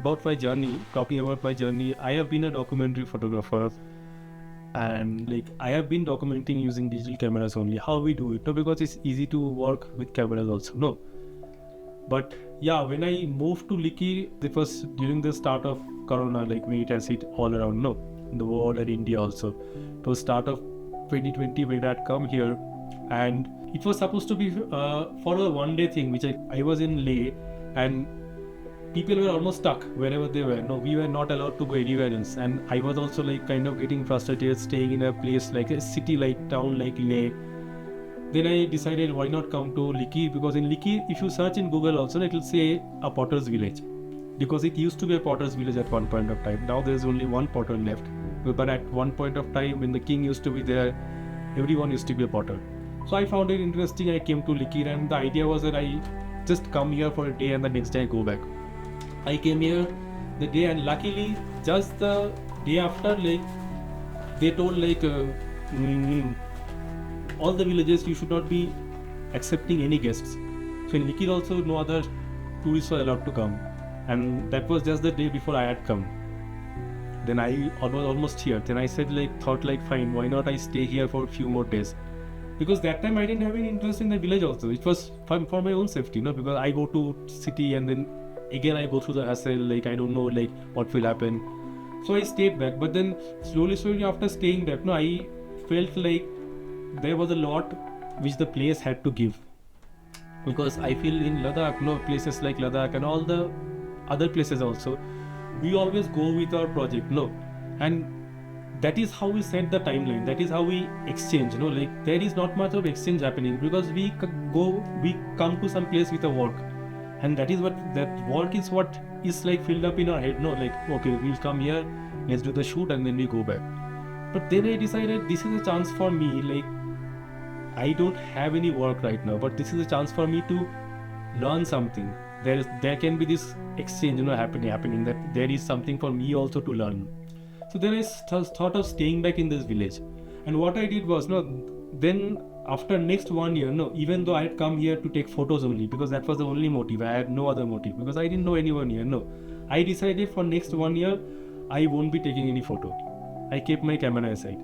about my journey, talking about my journey, I have been a documentary photographer, and like I have been documenting using digital cameras only. How we do it? No, because it's easy to work with cameras also. No, but yeah, when I moved to Likir, it was during the start of Corona, like when it has hit all around, no, in the world and India also. It was start of 2020 when I had come here, and it was supposed to be for a one-day thing, which I was in Leh, and people were almost stuck wherever they were. No, we were not allowed to go anywhere else, and I was also like kind of getting frustrated staying in a place like a city like town like Leh. Then I decided why not come to Likir, because in Likir, if you search in Google also, it will say a potter's village, because it used to be a potter's village at one point of time. Now there's only one potter left, but at one point of time when the king used to be there, everyone used to be a potter. So I found it interesting. I came to Likir, and the idea was that I just come here for a day and the next day I go back. I came here the day, and luckily just the day after, like they told like all the villages you should not be accepting any guests. So in Likir also no other tourists were allowed to come, and that was just the day before I had come. Then I was almost here. Then I said thought fine, why not I stay here for a few more days? Because that time I didn't have any interest in the village also. It was for my own safety, no? Because I go to city and then again I go through the hassle, I don't know what will happen. So I stayed back. But then slowly after staying back, no, I felt like there was a lot which the place had to give. Because I feel in Ladakh, no, places like Ladakh and all the other places also, we always go with our project, no, and that is how we set the timeline. That is how we exchange, no, there is not much of exchange happening, because we come to some place with a work, and that work is what is filled up in our head, no, okay, we'll come here, let's do the shoot, and then we go back. But then I decided this is a chance for me, I don't have any work right now, but this is a chance for me to learn something. There can be this exchange, happening, that there is something for me also to learn. So then I thought of staying back in this village. And what I did was, then after next 1 year, even though I had come here to take photos only, because that was the only motive, I had no other motive, because I didn't know anyone here, I decided for next 1 year, I won't be taking any photo. I kept my camera aside.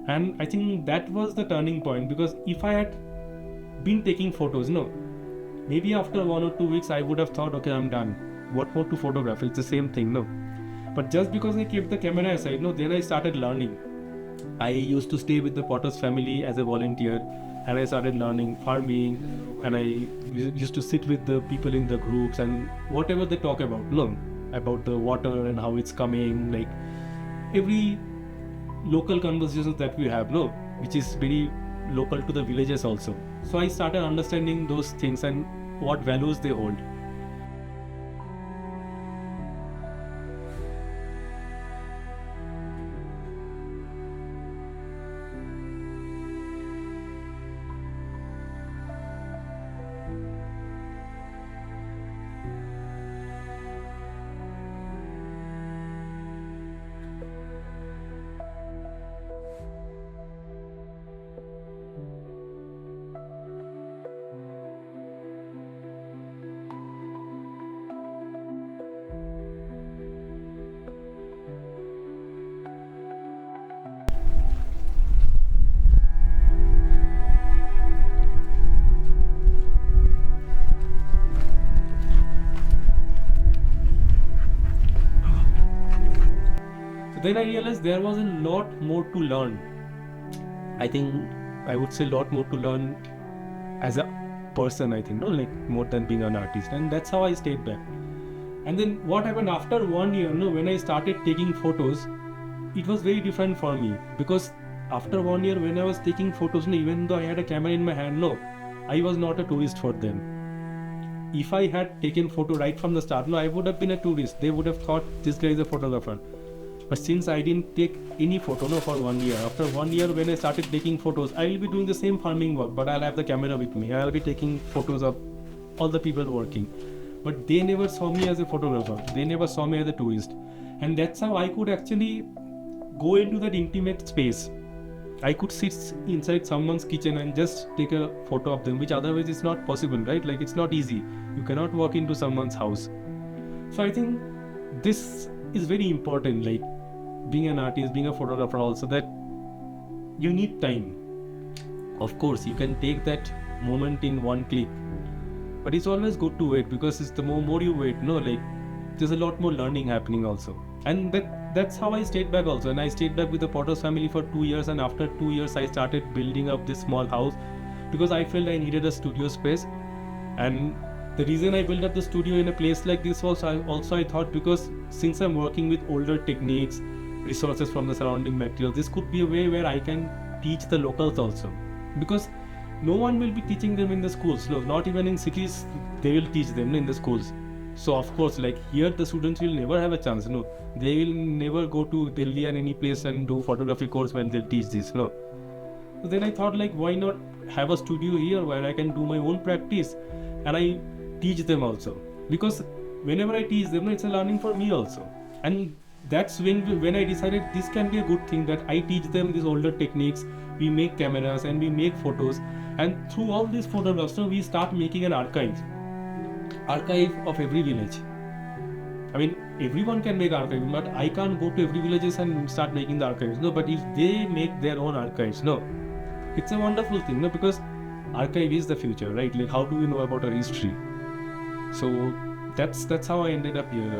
And I think that was the turning point, because if I had been taking photos, maybe after 1 or 2 weeks, I would have thought, okay, I'm done. What more to photograph? It's the same thing, But just because I kept the camera aside, then I started learning. I used to stay with the potter's family as a volunteer, and I started learning farming, and I used to sit with the people in the groups, and whatever they talk about, about the water and how it's coming, every local conversations that we have, which is very local to the villages also. So I started understanding those things and what values they hold. Then I realized there was a lot more to learn. I think I would say a lot more to learn as a person, I think, more than being an artist. And that's how I stayed back. And then what happened after 1 year, when I started taking photos, it was very different for me. Because after 1 year, when I was taking photos, even though I had a camera in my hand, I was not a tourist for them. If I had taken photo right from the start, I would have been a tourist. They would have thought this guy is a photographer. But since I didn't take any photo for 1 year, after 1 year when I started taking photos, I will be doing the same farming work, but I'll have the camera with me. I'll be taking photos of all the people working. But they never saw me as a photographer. They never saw me as a tourist. And that's how I could actually go into that intimate space. I could sit inside someone's kitchen and just take a photo of them, which otherwise is not possible, right? It's not easy. You cannot walk into someone's house. So I think this is very important, like being an artist, being a photographer also, that you need time. Of course, you can take that moment in one click, but it's always good to wait, because it's the more you wait, no, like there's a lot more learning happening also. And that's how I stayed back also. And I stayed back with the Potter's family for 2 years, and after 2 years I started building up this small house, because I felt I needed a studio space. And the reason I built up the studio in a place like this was I thought, because since I'm working with older techniques, resources from the surrounding material, this could be a way where I can teach the locals also, because no one will be teaching them in the schools. No, not even in cities they will teach them in the schools. So of course, like here the students will never have a chance. No, they will never go to Delhi and any place and do photography course when they'll teach this. No. So then I thought, like, why not have a studio here where I can do my own practice and I teach them also, because whenever I teach them, it's a learning for me also. And that's when I decided this can be a good thing, that I teach them these older techniques, we make cameras and we make photos, and through all these photographs, we start making an archive of every village. I mean, everyone can make archives, but I can't go to every villages and start making the archives. No, but if they make their own archives, no, it's a wonderful thing, no, because archive is the future, right? Like, how do we know about our history? So that's how I ended up here.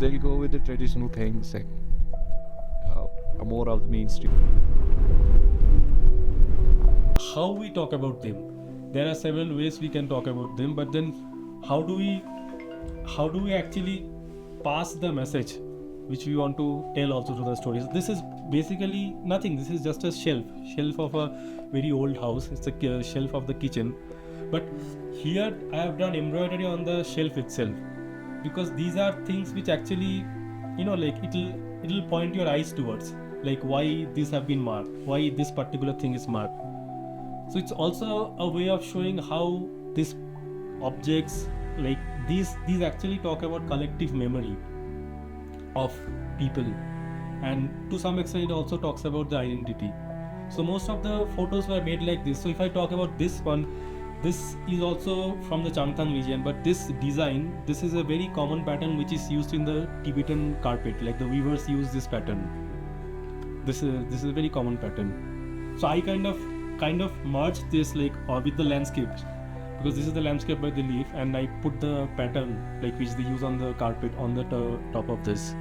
They'll go with the traditional things and more of the mainstream. How we talk about them, there are several ways we can talk about them, but then how do we actually pass the message which we want to tell also through the stories? This is basically nothing. This is just a shelf of a very old house. It's a shelf of the kitchen, but here I have done embroidery on the shelf itself, because these are things which actually, like it'll point your eyes towards, like why these have been marked, why this particular thing is marked. So it's also a way of showing how these objects, like these actually talk about collective memory of people, and to some extent it also talks about the identity. So most of the photos were made like this. So if I talk about this one, this is also from the Changtang region, but this design, this is a very common pattern which is used in the Tibetan carpet, like the weavers use this pattern. This is a very common pattern. So I kind of merged this, like, with the landscape, because this is the landscape by the leaf, and I put the pattern, like, which they use on the carpet on the top of this.